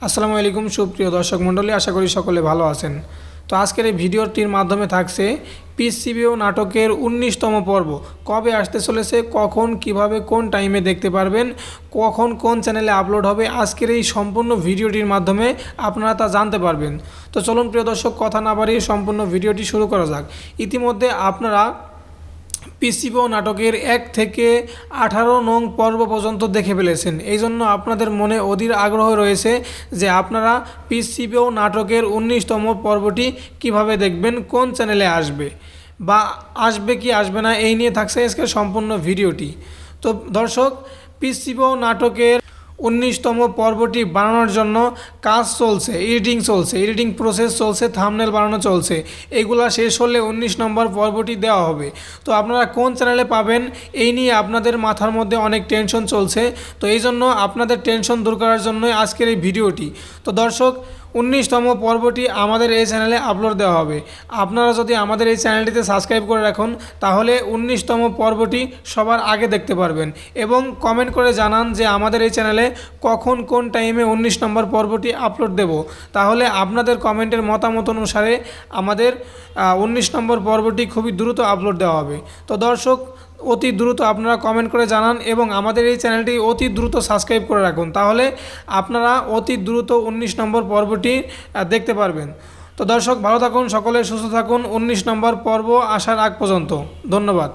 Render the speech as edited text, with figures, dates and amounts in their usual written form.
আসসালামু আলাইকুম সুপ্রিয় দর্শক মণ্ডলী, আশা করি সকলে ভালো আছেন। তো আজকের এই ভিডিওটির মাধ্যমে থাকছে পিসিবিও নাটকের 19তম পর্ব কবে আসতে চলেছে, কখন, কিভাবে, কোন টাইমে দেখতে পারবেন, কখন কোন চ্যানেলে আপলোড হবে, আজকের এই সম্পূর্ণ ভিডিওটির মাধ্যমে আপনারা তা জানতে পারবেন। তো চলুন প্রিয় দর্শক, কথা না বাড়িয়ে সম্পূর্ণ ভিডিওটি শুরু করা যাক। ইতিমধ্যে আপনারা পিসিবিও নাটকের 1 থেকে 18 নং পর্ব পর্যন্ত দেখে ফেলেছেন। এই জন্য আপনাদের মনে অধীর আগ্রহ রয়েছে যে আপনারা পিসিবিও নাটকের 19তম পর্বটি কিভাবে দেখবেন, কোন চ্যানেলে আসবে বা আসবে কি আসবে না, এই নিয়ে থাকছে আজকের সম্পূর্ণ ভিডিওটি। তো দর্শক, পিসিবিও নাটকের 19তম পর্বটি বানানোর জন্য কাজ চলছে, এডিটিং প্রসেস চলছে, থাম্বনেল বানানো চলছে। এগুলা শেষ হলে 19 নম্বর পর্বটি দেওয়া হবে। তো আপনারা কোন চ্যানেলে পাবেন এই নিয়ে আপনাদের মাথার মধ্যে অনেক টেনশন চলছে। তো এই জন্য আপনাদের টেনশন দূর করার জন্যই আজকের এই ভিডিওটি। তো দর্শক, 19তম পর্বটি আমাদের এই চ্যানেলে আপলোড দেওয়া হবে। আপনারা যদি আমাদের এই চ্যানেলটিতে সাবস্ক্রাইব করে রাখুন তাহলে 19তম পর্বটি সবার আগে দেখতে পারবেন এবং কমেন্ট করে জানান যে আমাদের এই চ্যানেলে কখন কোন টাইমে 19 নম্বর পর্বটি আপলোড দেব। তাহলে আপনাদের কমেন্টের মতামত অনুসারে আমাদের 19 নম্বর পর্বটি খুবই দ্রুত আপলোড দেওয়া হবে। তো দর্শক, অতি দ্রুত আপনারা কমেন্ট করে জানান এবং আমাদের এই চ্যানেলটি অতি দ্রুত সাবস্ক্রাইব করে রাখুন, তাহলে আপনারা অতি দ্রুত 19 নম্বর পর্বটি দেখতে পারবেন। তো দর্শক, ভালো থাকুন, সকলে সুস্থ থাকুন 19 নম্বর পর্ব আসার আগ পর্যন্ত। ধন্যবাদ।